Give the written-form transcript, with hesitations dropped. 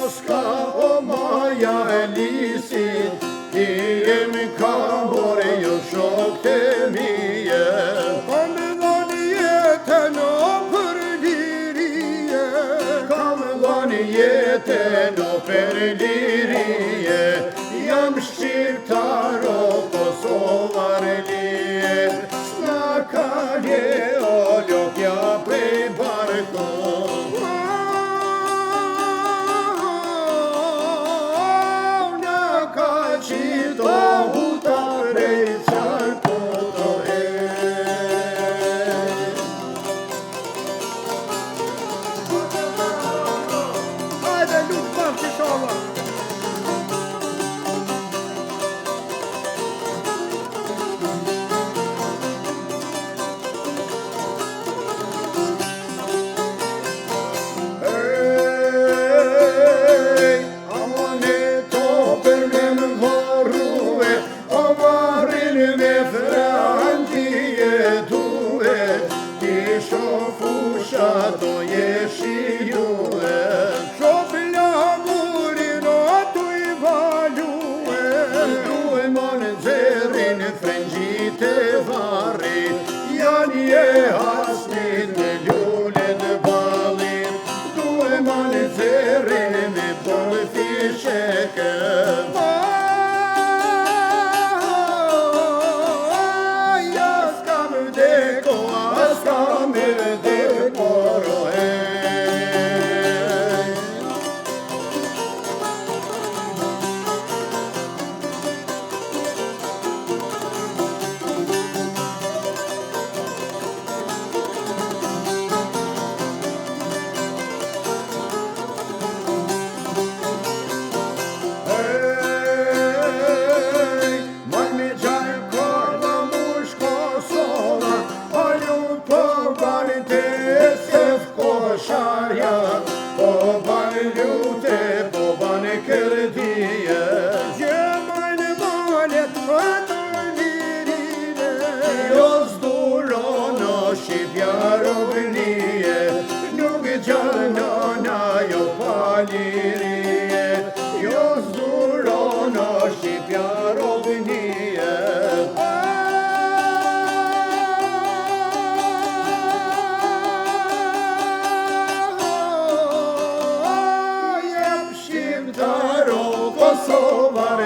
s'ka o maja e lisit, ti jemi kambor e jo shok të mije. Kam dhënë jetën o për lirije, Kam dhënë jetën o për lirije, jam shqiptar o Kosovar lije, s'na kalje o lopja prej barko. Qito huta prej qarko to e. hajde lutë bashkë inshallah. Do jeshi juve, Shof lamurin o tu i value, duhe mon zerin frëngjit e varri, janë je hasnit me lullet balin, duhe mon zerin me bol fisheke. As kam deko, as kam deko. Po banë lute, po banë kërdije, gjemajnë malet më të lirine, jo s'duron o shqipja robnije, nuk gjanona jo palirije, jo s'duron o shqipja robnije. Kosovar